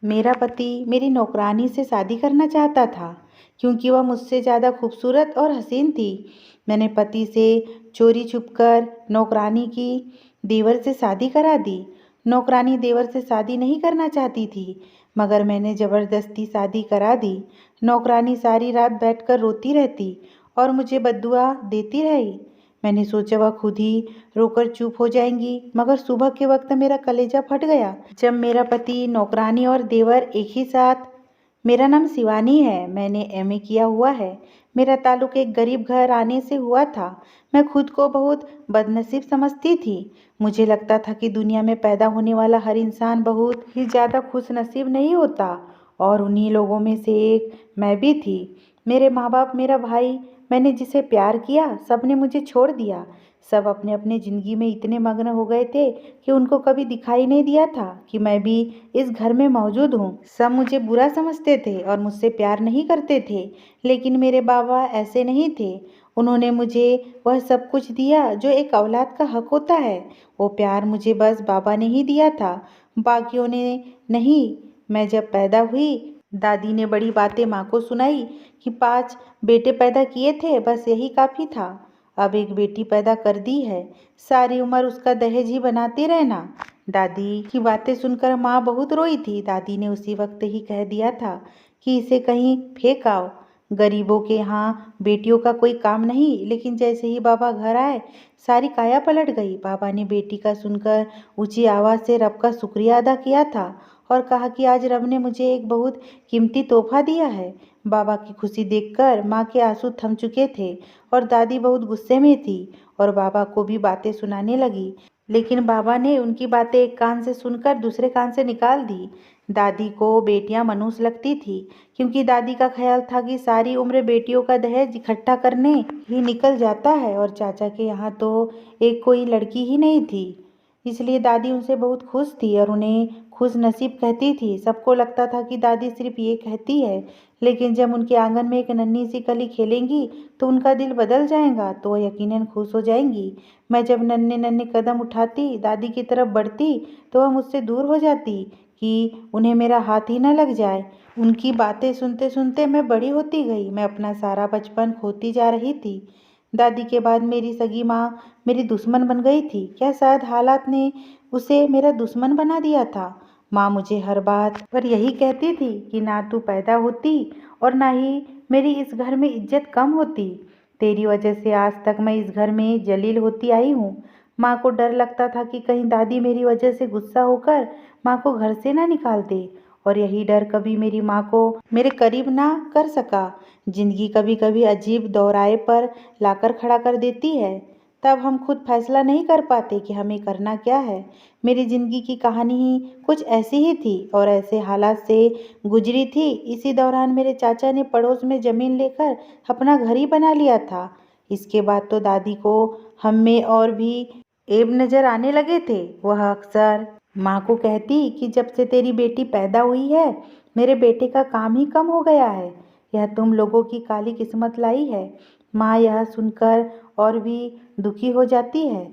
मेरा पति मेरी नौकरानी से शादी करना चाहता था क्योंकि वह मुझसे ज़्यादा खूबसूरत और हसीन थी। मैंने पति से चोरी छुपकर नौकरानी की देवर से शादी करा दी। नौकरानी देवर से शादी नहीं करना चाहती थी, मगर मैंने ज़बरदस्ती शादी करा दी। नौकरानी सारी रात बैठकर रोती रहती और मुझे बद्दुआ देती रही। मैंने सोचा वह खुद ही रोकर चुप हो जाएंगी, मगर सुबह के वक्त मेरा कलेजा फट गया जब मेरा पति, नौकरानी और देवर एक ही साथ। मेरा नाम शिवानी है, मैंने एमए किया हुआ है। मेरा ताल्लुक एक गरीब घर आने से हुआ था। मैं खुद को बहुत बदनसीब समझती थी। मुझे लगता था कि दुनिया में पैदा होने वाला हर इंसान बहुत ही ज़्यादा खुश नसीब नहीं होता, और उन्हीं लोगों में से एक मैं भी थी। मेरे माँ बाप, मेरा भाई, मैंने जिसे प्यार किया, सब ने मुझे छोड़ दिया। सब अपने अपने ज़िंदगी में इतने मग्न हो गए थे कि उनको कभी दिखाई नहीं दिया था कि मैं भी इस घर में मौजूद हूँ। सब मुझे बुरा समझते थे और मुझसे प्यार नहीं करते थे, लेकिन मेरे बाबा ऐसे नहीं थे। उन्होंने मुझे वह सब कुछ दिया जो एक औलाद का हक होता है। वो प्यार मुझे बस बाबा ने ही दिया था, बाकियों ने नहीं। मैं जब पैदा हुई, दादी ने बड़ी बातें माँ को सुनाई कि 5 बेटे पैदा किए थे, बस यही काफ़ी था। अब एक बेटी पैदा कर दी है, सारी उम्र उसका दहेज ही बनाते रहना। दादी की बातें सुनकर माँ बहुत रोई थी। दादी ने उसी वक्त ही कह दिया था कि इसे कहीं फेंक आओ। गरीबों के यहाँ बेटियों का कोई काम नहीं, लेकिन जैसे ही बाबा घर आए, सारी काया पलट गई। बाबा ने बेटी का सुनकर ऊंची आवाज़ से रब का शुक्रिया अदा किया था और कहा कि आज रब ने मुझे एक बहुत कीमती तोहफा दिया है। बाबा की खुशी देखकर माँ के आंसू थम चुके थे और दादी बहुत गुस्से में थी और बाबा को भी बातें सुनाने लगी, लेकिन बाबा ने उनकी बातें एक कान से सुनकर दूसरे कान से निकाल दी। दादी को बेटियां मनुष्य लगती थी, क्योंकि दादी का ख्याल था कि सारी उम्र बेटियों का दहेज इकट्ठा करने ही निकल जाता है, और चाचा के यहाँ तो एक कोई लड़की ही नहीं थी। इसलिए दादी उनसे बहुत खुश थी और उन्हें खुश नसीब कहती थी। सबको लगता था कि दादी सिर्फ ये कहती है, लेकिन जब उनके आंगन में एक नन्ही सी कली खेलेंगी तो उनका दिल बदल जाएगा, तो वह यकीनन खुश हो जाएंगी। मैं जब नन्हे नन्हे कदम उठाती, दादी की तरफ बढ़ती, तो वह मुझसे दूर हो जाती कि उन्हें मेरा हाथ ही न लग जाए। उनकी बातें सुनते सुनते मैं बड़ी होती गई। मैं अपना सारा बचपन खोती जा रही थी। दादी के बाद मेरी सगी माँ मेरी दुश्मन बन गई थी। क्या शायद हालात ने उसे मेरा दुश्मन बना दिया था। माँ मुझे हर बात पर यही कहती थी कि ना तू पैदा होती और ना ही मेरी इस घर में इज्जत कम होती। तेरी वजह से आज तक मैं इस घर में जलील होती आई हूँ। माँ को डर लगता था कि कहीं दादी मेरी वजह से गुस्सा होकर माँ को घर से ना निकाल दे, और यही डर कभी मेरी माँ को मेरे करीब ना कर सका। जिंदगी कभी कभी अजीब दोराहे पर लाकर खड़ा कर देती है। तब हम खुद फैसला नहीं कर पाते कि हमें करना क्या है। मेरी ज़िंदगी की कहानी ही कुछ ऐसी ही थी और ऐसे हालात से गुजरी थी। इसी दौरान मेरे चाचा ने पड़ोस में ज़मीन लेकर अपना घर ही बना लिया था। इसके बाद तो दादी को हम में और भी ऐब नज़र आने लगे थे। वह अक्सर माँ को कहती कि जब से तेरी बेटी पैदा हुई है, मेरे बेटे का काम ही कम हो गया है। यह तुम लोगों की काली किस्मत लाई है। माँ यह सुनकर और भी दुखी हो जाती है।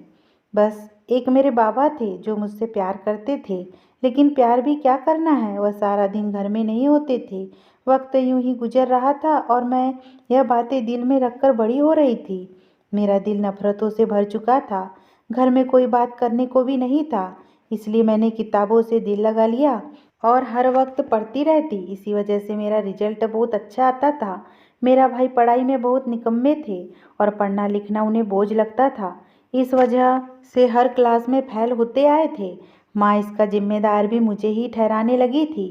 बस एक मेरे बाबा थे जो मुझसे प्यार करते थे, लेकिन प्यार भी क्या करना है, वह सारा दिन घर में नहीं होते थे। वक्त यूं ही गुजर रहा था और मैं यह बातें दिल में रखकर बड़ी हो रही थी। मेरा दिल नफरतों से भर चुका था। घर में कोई बात करने को भी नहीं था, इसलिए मैंने किताबों से दिल लगा लिया और हर वक्त पढ़ती रहती। इसी वजह से मेरा रिजल्ट बहुत अच्छा आता था। मेरा भाई पढ़ाई में बहुत निकम्मे थे और पढ़ना लिखना उन्हें बोझ लगता था। इस वजह से हर क्लास में फेल होते आए थे। माँ इसका जिम्मेदार भी मुझे ही ठहराने लगी थी,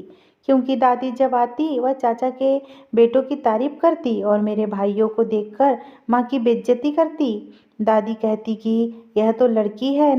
क्योंकि दादी जब आती वह चाचा के बेटों की तारीफ करती और मेरे भाइयों को देखकर माँ की बेइज्जती करती। दादी कहती कि यह तो लड़की है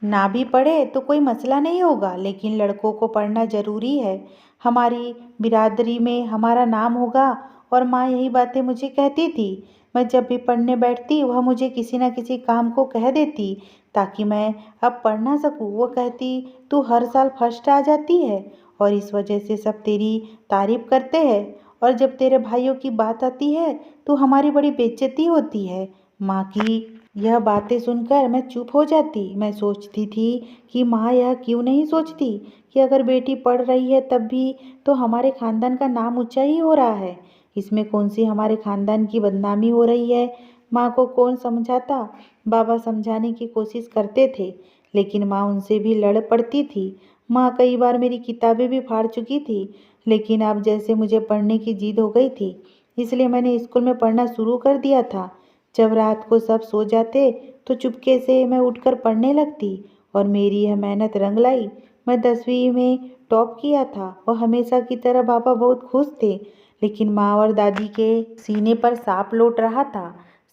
ना भी पढ़े तो कोई मसला नहीं होगा, लेकिन लड़कों को पढ़ना ज़रूरी है। हमारी बिरादरी में हमारा नाम होगा। और माँ यही बातें मुझे कहती थी। मैं जब भी पढ़ने बैठती, वह मुझे किसी न किसी काम को कह देती ताकि मैं अब पढ़ ना सकूँ। वो कहती, तू हर साल फर्स्ट आ जाती है और इस वजह से सब तेरी तारीफ करते हैं, और जब तेरे भाइयों की बात आती है तो हमारी बड़ी बेइज्जती होती है। माँ की यह बातें सुनकर मैं चुप हो जाती। मैं सोचती थी कि माँ यह क्यों नहीं सोचती कि अगर बेटी पढ़ रही है तब भी तो हमारे खानदान का नाम ऊंचा ही हो रहा है। इसमें कौन सी हमारे खानदान की बदनामी हो रही है। माँ को कौन समझाता। बाबा समझाने की कोशिश करते थे लेकिन माँ उनसे भी लड़ पड़ती थी। माँ कई बार मेरी किताबें भी फाड़ चुकी थी लेकिन अब जैसे मुझे पढ़ने की जिद हो गई थी इसलिए मैंने स्कूल में पढ़ना शुरू कर दिया था। जब रात को सब सो जाते तो चुपके से मैं उठकर पढ़ने लगती और मेरी यह मेहनत रंग लाई। मैं 10वीं में टॉप किया था और हमेशा की तरह पापा बहुत खुश थे लेकिन माँ और दादी के सीने पर सांप लौट रहा था।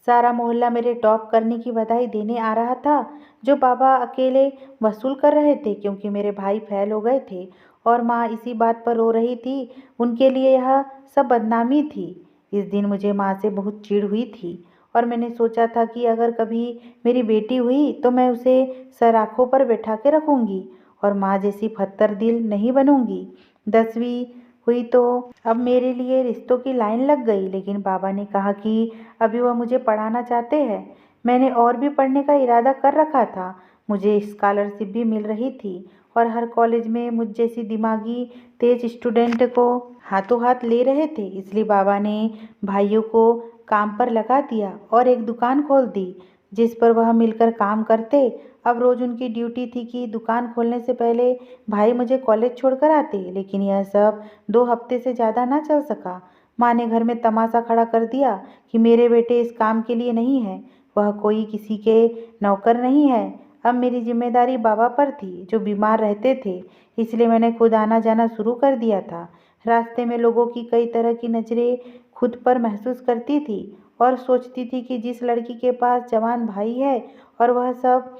सारा मोहल्ला मेरे टॉप करने की बधाई देने आ रहा था जो पापा अकेले वसूल कर रहे थे क्योंकि मेरे भाई फेल हो गए थे और माँ इसी बात पर रो रही थी। उनके लिए यह सब बदनामी थी। इस दिन मुझे माँ से बहुत चिढ़ हुई थी और मैंने सोचा था कि अगर कभी मेरी बेटी हुई तो मैं उसे सर आँखों पर बैठा के रखूंगी और माँ जैसी फत्तर दिल नहीं बनूंगी। 10वीं हुई तो अब मेरे लिए रिश्तों की लाइन लग गई लेकिन बाबा ने कहा कि अभी वह मुझे पढ़ाना चाहते हैं। मैंने और भी पढ़ने का इरादा कर रखा था। मुझे स्कॉलरशिप भी मिल रही थी और हर कॉलेज में मुझ जैसी दिमागी तेज स्टूडेंट को हाथों हाथ ले रहे थे। इसलिए बाबा ने भाइयों को काम पर लगा दिया और एक दुकान खोल दी जिस पर वह मिलकर काम करते। अब रोज उनकी ड्यूटी थी कि दुकान खोलने से पहले भाई मुझे कॉलेज छोड़कर आते लेकिन यह सब 2 हफ्ते से ज़्यादा ना चल सका। माँ ने घर में तमाशा खड़ा कर दिया कि मेरे बेटे इस काम के लिए नहीं है। वह कोई किसी के नौकर नहीं है। अब मेरी जिम्मेदारी बाबा पर थी जो बीमार रहते थे इसलिए मैंने खुद आना जाना शुरू कर दिया था। रास्ते में लोगों की कई तरह की नज़रें खुद पर महसूस करती थी और सोचती थी कि जिस लड़की के पास जवान भाई है और वह सब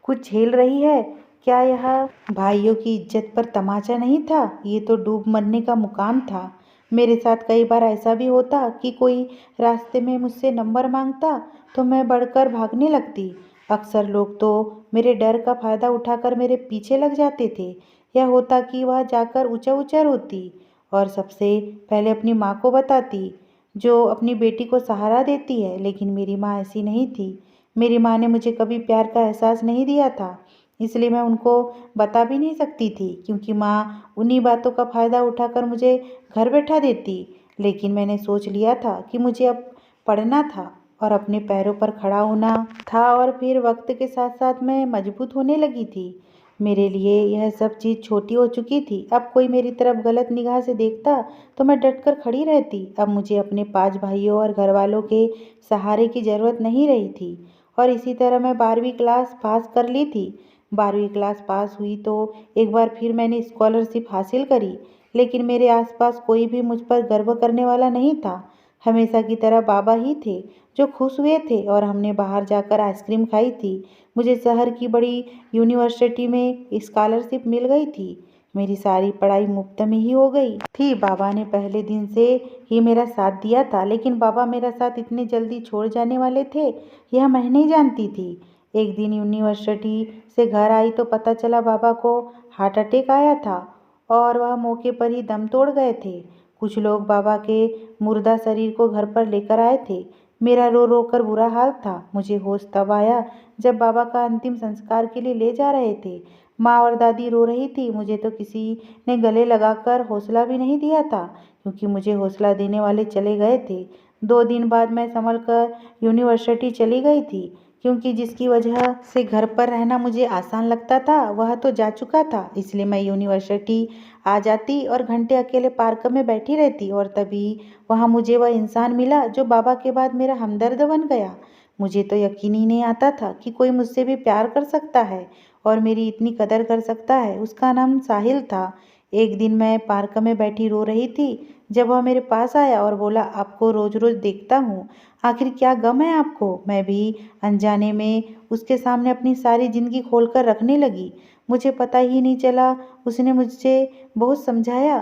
कुछ झेल रही है, क्या यह भाइयों की इज्जत पर तमाचा नहीं था। ये तो डूब मरने का मुकाम था। मेरे साथ कई बार ऐसा भी होता कि कोई रास्ते में मुझसे नंबर मांगता तो मैं बढ़कर भागने लगती। अक्सर लोग तो मेरे डर का फायदा उठाकर मेरे पीछे लग जाते थे। यह होता कि वह जाकर ऊंचा ऊंचा रोती और सबसे पहले अपनी माँ को बताती जो अपनी बेटी को सहारा देती है। लेकिन मेरी माँ ऐसी नहीं थी। मेरी माँ ने मुझे कभी प्यार का एहसास नहीं दिया था इसलिए मैं उनको बता भी नहीं सकती थी क्योंकि माँ उन्हीं बातों का फ़ायदा उठाकर मुझे घर बैठा देती। लेकिन मैंने सोच लिया था कि मुझे अब पढ़ना था और अपने पैरों पर खड़ा होना था और फिर वक्त के साथ साथ मैं मजबूत होने लगी थी। मेरे लिए यह सब चीज़ छोटी हो चुकी थी। अब कोई मेरी तरफ गलत निगाह से देखता तो मैं डटकर खड़ी रहती। अब मुझे अपने 5 भाइयों और घर वालों के सहारे की ज़रूरत नहीं रही थी और इसी तरह मैं 12वीं क्लास पास कर ली थी। 12वीं क्लास पास हुई तो एक बार फिर मैंने स्कॉलरशिप हासिल करी लेकिन मेरे आसपास कोई भी मुझ पर गर्व करने वाला नहीं था। हमेशा की तरह बाबा ही थे जो खुश हुए थे और हमने बाहर जाकर आइसक्रीम खाई थी। मुझे शहर की बड़ी यूनिवर्सिटी में स्कॉलरशिप मिल गई थी। मेरी सारी पढ़ाई मुफ्त में ही हो गई थी। बाबा ने पहले दिन से ही मेरा साथ दिया था लेकिन बाबा मेरा साथ इतने जल्दी छोड़ जाने वाले थे यह मैं नहीं जानती थी। एक दिन यूनिवर्सिटी से घर आई तो पता चला बाबा को हार्ट अटैक आया था और वह मौके पर ही दम तोड़ गए थे। कुछ लोग बाबा के मुर्दा शरीर को घर पर लेकर आए थे। मेरा रो रो कर बुरा हाल था। मुझे होश तब आया जब बाबा का अंतिम संस्कार के लिए ले जा रहे थे। माँ और दादी रो रही थी। मुझे तो किसी ने गले लगाकर हौसला भी नहीं दिया था क्योंकि मुझे हौसला देने वाले चले गए थे। 2 दिन बाद मैं संभल कर यूनिवर्सिटी चली गई थी क्योंकि जिसकी वजह से घर पर रहना मुझे आसान लगता था वह तो जा चुका था। इसलिए मैं यूनिवर्सिटी आ जाती और घंटे अकेले पार्क में बैठी रहती और तभी वहाँ मुझे वह इंसान मिला जो बाबा के बाद मेरा हमदर्द बन गया। मुझे तो यकीन ही नहीं आता था कि कोई मुझसे भी प्यार कर सकता है और मेरी इतनी कदर कर सकता है। उसका नाम साहिल था। एक दिन मैं पार्क में बैठी रो रही थी जब वह मेरे पास आया और बोला, आपको रोज रोज देखता हूँ, आखिर क्या गम है आपको। मैं भी अनजाने में उसके सामने अपनी सारी जिंदगी खोलकर रखने लगी। मुझे पता ही नहीं चला उसने मुझसे बहुत समझाया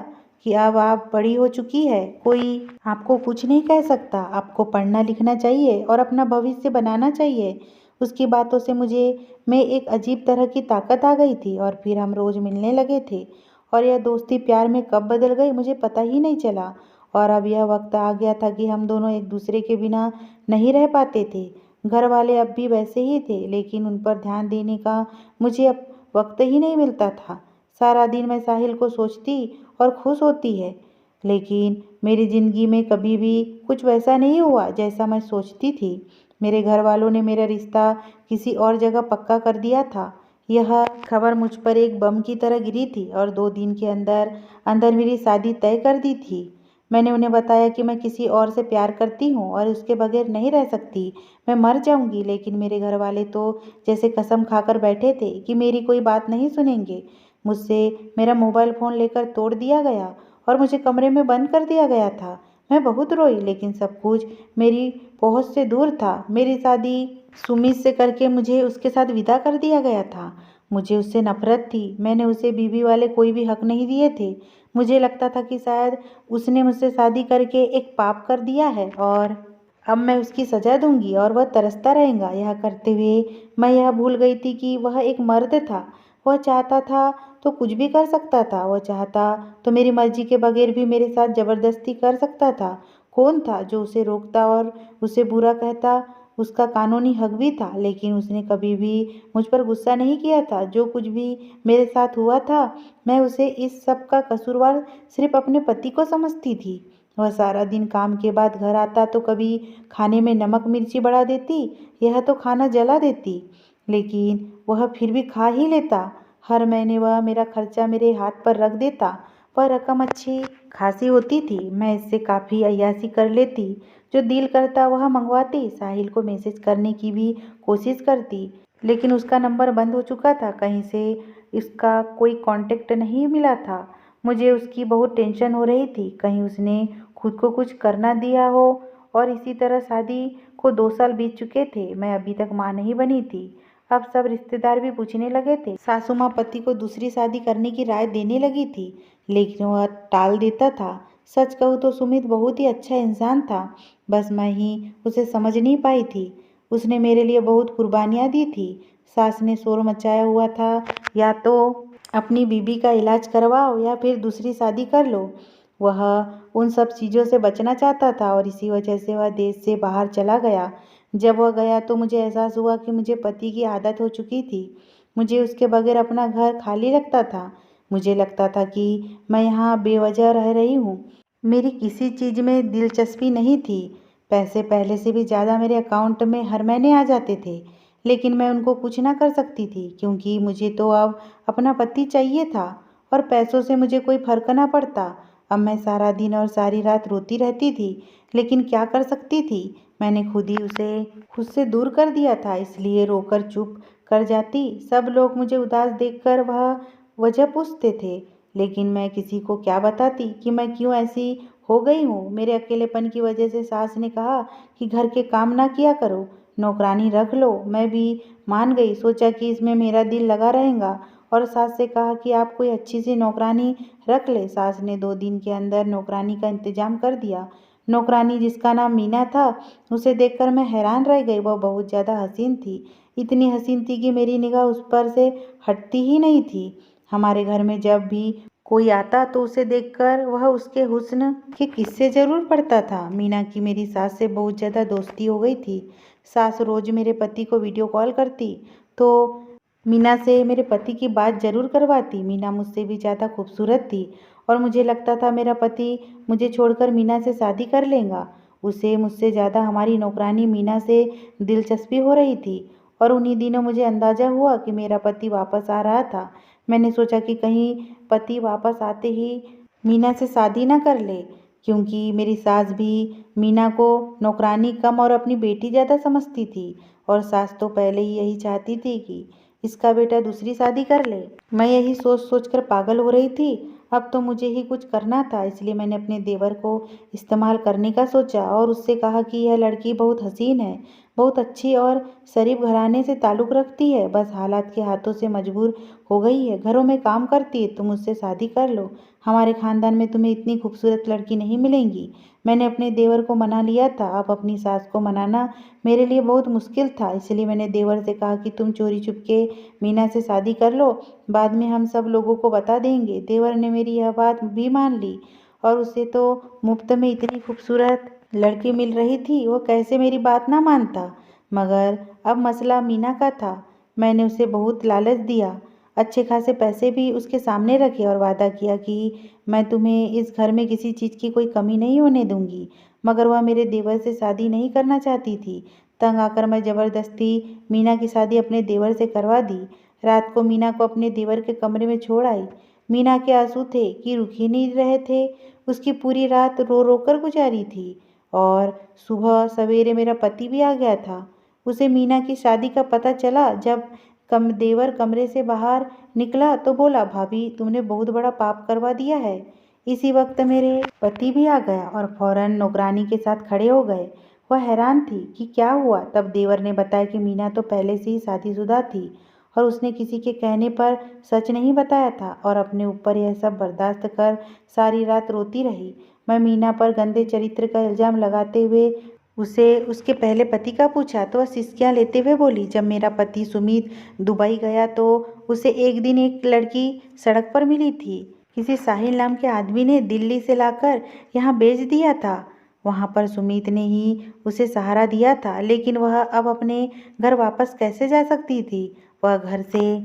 कि अब आप बड़ी हो चुकी है, कोई आपको कुछ नहीं कह सकता, आपको पढ़ना लिखना चाहिए और अपना भविष्य बनाना चाहिए। उसकी बातों से मुझे में एक अजीब तरह की ताकत आ गई थी और फिर हम रोज मिलने लगे थे और यह दोस्ती प्यार में कब बदल गई मुझे पता ही नहीं चला। और अब यह वक्त आ गया था कि हम दोनों एक दूसरे के बिना नहीं रह पाते थे। घर वाले अब भी वैसे ही थे, लेकिन उन पर ध्यान देने का मुझे अब वक्त ही नहीं मिलता था। सारा दिन मैं साहिल को सोचती और खुश होती है, लेकिन मेरी ज़िंदगी में कभी भी कुछ वैसा नहीं हुआ जैसा मैं सोचती थी। मेरे घर वालों ने मेरा रिश्ता किसी और जगह पक्का कर दिया था। यह खबर मुझ पर एक बम की तरह गिरी थी और 2 दिन के अंदर अंदर मेरी शादी तय कर दी थी। मैंने उन्हें बताया कि मैं किसी और से प्यार करती हूँ और उसके बगैर नहीं रह सकती, मैं मर जाऊंगी। लेकिन मेरे घर वाले तो जैसे कसम खाकर बैठे थे कि मेरी कोई बात नहीं सुनेंगे। मुझसे मेरा मोबाइल फ़ोन लेकर तोड़ दिया गया और मुझे कमरे में बंद कर दिया गया था। मैं बहुत रोई, लेकिन सब कुछ मेरी पहुंच से दूर था। मेरी शादी सुमित से करके मुझे उसके साथ विदा कर दिया गया था। मुझे उससे नफरत थी। मैंने उसे बीवी वाले कोई भी हक नहीं दिए थे। मुझे लगता था कि शायद उसने मुझसे शादी करके एक पाप कर दिया है और अब मैं उसकी सजा दूंगी और वह तरसता रहेगा। यह करते हुए मैं यह भूल गई थी कि वह एक मर्द था। वह चाहता था तो कुछ भी कर सकता था। वह चाहता तो मेरी मर्जी के बगैर भी मेरे साथ जबरदस्ती कर सकता था। कौन था जो उसे रोकता और उसे बुरा कहता? उसका कानूनी हक भी था, लेकिन उसने कभी भी मुझ पर गुस्सा नहीं किया था। जो कुछ भी मेरे साथ हुआ था, मैं उसे इस सब का कसूरवार सिर्फ अपने पति को समझती थी। वह सारा दिन काम के बाद घर आता तो कभी खाने में नमक मिर्ची बढ़ा देती, यह तो खाना जला देती, लेकिन वह फिर भी खा ही लेता। हर महीने वह मेरा खर्चा मेरे हाथ पर रख देता। वह रकम अच्छी खासी होती थी। मैं इससे काफ़ी अय्याशी कर लेती। जो दिल करता वह मंगवाती। साहिल को मैसेज करने की भी कोशिश करती, लेकिन उसका नंबर बंद हो चुका था। कहीं से इसका कोई कांटेक्ट नहीं मिला था। मुझे उसकी बहुत टेंशन हो रही थी, कहीं उसने खुद को कुछ कर ना दिया हो। और इसी तरह शादी को 2 साल बीत चुके थे। मैं अभी तक माँ नहीं बनी थी। अब सब रिश्तेदार भी पूछने लगे थे। सासू माँ पति को दूसरी शादी करने की राय देने लगी थी, लेकिन वह टाल देता था। सच कहूँ तो सुमित बहुत ही अच्छा इंसान था, बस मैं ही उसे समझ नहीं पाई थी। उसने मेरे लिए बहुत कुर्बानियाँ दी थी। सास ने शोर मचाया हुआ था, या तो अपनी बीबी का इलाज करवाओ या फिर दूसरी शादी कर लो। वह उन सब चीज़ों से बचना चाहता था और इसी वजह से वह देश से बाहर चला गया। जब वह गया तो मुझे एहसास हुआ कि मुझे पति की आदत हो चुकी थी। मुझे उसके बगैर अपना घर खाली लगता था। मुझे लगता था कि मैं यहाँ बेवजह रह रही हूँ। मेरी किसी चीज़ में दिलचस्पी नहीं थी। पैसे पहले से भी ज़्यादा मेरे अकाउंट में हर महीने आ जाते थे, लेकिन मैं उनको कुछ ना कर सकती थी, क्योंकि मुझे तो अब अपना पति चाहिए था और पैसों से मुझे कोई फर्क ना पड़ता। अब मैं सारा दिन और सारी रात रोती रहती थी, लेकिन क्या कर सकती थी? मैंने खुद ही उसे खुद से दूर कर दिया था, इसलिए रोकर चुप कर जाती। सब लोग मुझे उदास देखकर वह वजह पूछते थे, लेकिन मैं किसी को क्या बताती कि मैं क्यों ऐसी हो गई हूँ। मेरे अकेलेपन की वजह से सास ने कहा कि घर के काम ना किया करो, नौकरानी रख लो। मैं भी मान गई, सोचा कि इसमें मेरा दिल लगा रहेगा, और सास से कहा कि आप कोई अच्छी सी नौकरानी रख ले। सास ने 2 दिन के अंदर नौकरानी का इंतजाम कर दिया। नौकरानी, जिसका नाम मीना था, उसे देखकर मैं हैरान रह गई। वह बहुत ज़्यादा हसीन थी, इतनी हसीन थी कि मेरी निगाह उस पर से हटती ही नहीं थी। हमारे घर में जब भी कोई आता तो उसे देखकर वह उसके हुस्न के किस्से जरूर पढ़ता था। मीना की मेरी सास से बहुत ज़्यादा दोस्ती हो गई थी। सास रोज मेरे पति को वीडियो कॉल करती तो मीना से मेरे पति की बात जरूर करवाती। मीना मुझसे भी ज़्यादा खूबसूरत थी और मुझे लगता था मेरा पति मुझे छोड़कर मीना से शादी कर लेगा। उसे मुझसे ज़्यादा हमारी नौकरानी मीना से दिलचस्पी हो रही थी। और उन्हीं दिनों मुझे अंदाज़ा हुआ कि मेरा पति वापस आ रहा था। मैंने सोचा कि कहीं पति वापस आते ही मीना से शादी ना कर ले, क्योंकि मेरी सास भी मीना को नौकरानी कम और अपनी बेटी ज़्यादा समझती थी। और सास तो पहले ही यही चाहती थी कि इसका बेटा दूसरी शादी कर ले। मैं यही सोच सोच कर पागल हो रही थी। अब तो मुझे ही कुछ करना था, इसलिए मैंने अपने देवर को इस्तेमाल करने का सोचा और उससे कहा कि यह लड़की बहुत हसीन है, बहुत अच्छी और शरीफ घराने से ताल्लुक़ रखती है, बस हालात के हाथों से मजबूर हो गई है। घरों में काम करती है, तुम मुझसे शादी कर लो। हमारे ख़ानदान में तुम्हें इतनी खूबसूरत लड़की नहीं मिलेंगी। मैंने अपने देवर को मना लिया था। अब अपनी सास को मनाना मेरे लिए बहुत मुश्किल था, इसलिए मैंने देवर से कहा कि तुम चोरी चुपके मीना से शादी कर लो, बाद में हम सब लोगों को बता देंगे। देवर ने मेरी यह बात भी मान ली, और उसे तो मुफ्त में इतनी खूबसूरत लड़की मिल रही थी, वो कैसे मेरी बात ना मानता। मगर अब मसला मीना का था। मैंने उसे बहुत लालच दिया, अच्छे खासे पैसे भी उसके सामने रखे और वादा किया कि मैं तुम्हें इस घर में किसी चीज़ की कोई कमी नहीं होने दूंगी। मगर वह मेरे देवर से शादी नहीं करना चाहती थी। तंग आकर मैं ज़बरदस्ती मीना की शादी अपने देवर से करवा दी। रात को मीना को अपने देवर के कमरे में छोड़ आई। मीना के आंसू थे कि रुक ही नहीं रहे थे। उसकी पूरी रात रो रो कर गुजारी थी। और सुबह सवेरे मेरा पति भी आ गया था। उसे मीना की शादी का पता चला। जब देवर कमरे से बाहर निकला तो बोला, भाभी तुमने बहुत बड़ा पाप करवा दिया है। इसी वक्त मेरे पति भी आ गया और फौरन नौकरानी के साथ खड़े हो गए। वह हैरान थी कि क्या हुआ। तब देवर ने बताया कि मीना तो पहले से ही शादीशुदा थी और उसने किसी के कहने पर सच नहीं बताया था और अपने ऊपर यह सब बर्दाश्त कर सारी रात रोती रही। मैं मीना पर गंदे चरित्र का इल्ज़ाम लगाते हुए उसे उसके पहले पति का पूछा तो वह सिसकियाँ लेते हुए बोली, जब मेरा पति सुमित दुबई गया तो उसे एक दिन एक लड़की सड़क पर मिली थी। किसी साहिल नाम के आदमी ने दिल्ली से लाकर यहाँ बेच दिया था। वहाँ पर सुमित ने ही उसे सहारा दिया था, लेकिन वह अब अपने घर वापस कैसे जा सकती थी। वह घर से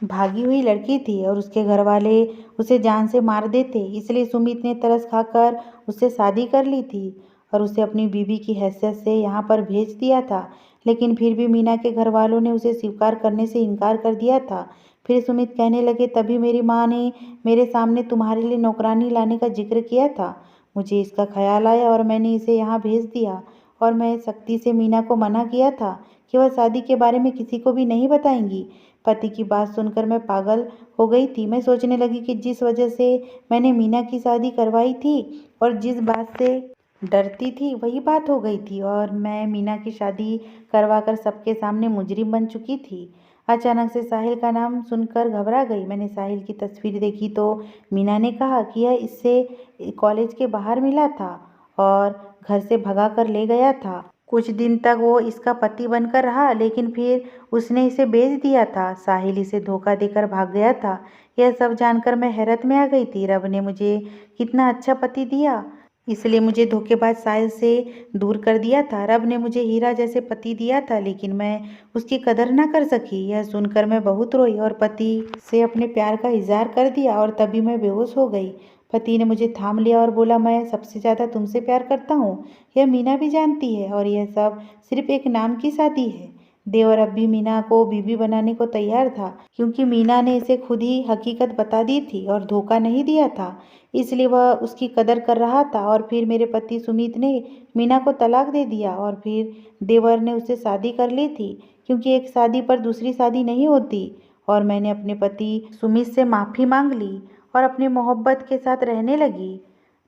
भागी हुई लड़की थी और उसके घर वाले उसे जान से मार देते। इसलिए सुमित ने तरस खाकर उससे शादी कर ली थी और उसे अपनी बीवी की हैसियत से यहाँ पर भेज दिया था। लेकिन फिर भी मीना के घर वालों ने उसे स्वीकार करने से इनकार कर दिया था। फिर सुमित कहने लगे, तभी मेरी माँ ने मेरे सामने तुम्हारे लिए नौकरानी लाने का जिक्र किया था। मुझे इसका ख्याल आया और मैंने इसे यहाँ भेज दिया। और मैं सख्ती से मीना को मना किया था कि वह शादी के बारे में किसी को भी नहीं बताएंगी। पति की बात सुनकर मैं पागल हो गई थी। मैं सोचने लगी कि जिस वजह से मैंने मीना की शादी करवाई थी और जिस बात से डरती थी वही बात हो गई थी और मैं मीना की शादी करवाकर सबके सामने मुजरिम बन चुकी थी। अचानक से साहिल का नाम सुनकर घबरा गई। मैंने साहिल की तस्वीर देखी तो मीना ने कहा कि यह इससे कॉलेज के बाहर मिला था और घर से भगा कर ले गया था। कुछ दिन तक वो इसका पति बनकर रहा, लेकिन फिर उसने इसे बेच दिया था। साहिल इसे धोखा देकर भाग गया था। यह सब जानकर मैं हैरत में आ गई थी। रब ने मुझे कितना अच्छा पति दिया, इसलिए मुझे धोखेबाज साहिल से दूर कर दिया था। रब ने मुझे हीरा जैसे पति दिया था, लेकिन मैं उसकी कदर न कर सकी। यह सुनकर मैं बहुत रोई और पति से अपने प्यार का इजहार कर दिया और तभी मैं बेहोश हो गई। पति ने मुझे थाम लिया और बोला, मैं सबसे ज़्यादा तुमसे प्यार करता हूँ। यह मीना भी जानती है और यह सब सिर्फ एक नाम की शादी है। देवर अब भी मीना को बीवी बनाने को तैयार था, क्योंकि मीना ने इसे खुद ही हकीकत बता दी थी और धोखा नहीं दिया था। इसलिए वह उसकी कदर कर रहा था। और फिर मेरे पति सुमित ने मीना को तलाक दे दिया और फिर देवर ने उससे शादी कर ली थी, क्योंकि एक शादी पर दूसरी शादी नहीं होती। और मैंने अपने पति सुमित से माफ़ी मांग ली और अपनी मोहब्बत के साथ रहने लगी।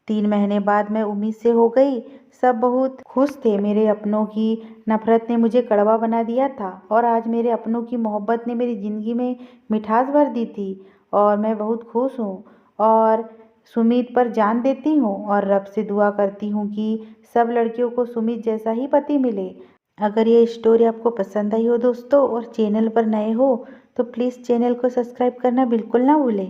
3 महीने बाद मैं उम्मीद से हो गई। सब बहुत खुश थे। मेरे अपनों की नफरत ने मुझे कड़वा बना दिया था और आज मेरे अपनों की मोहब्बत ने मेरी ज़िंदगी में मिठास भर दी थी और मैं बहुत खुश हूँ और सुमित पर जान देती हूँ और रब से दुआ करती हूँ कि सब लड़कियों को सुमित जैसा ही पति मिले। अगर ये स्टोरी आपको पसंद आई हो दोस्तों और चैनल पर नए हो तो प्लीज़ चैनल को सब्सक्राइब करना बिल्कुल ना भूलें।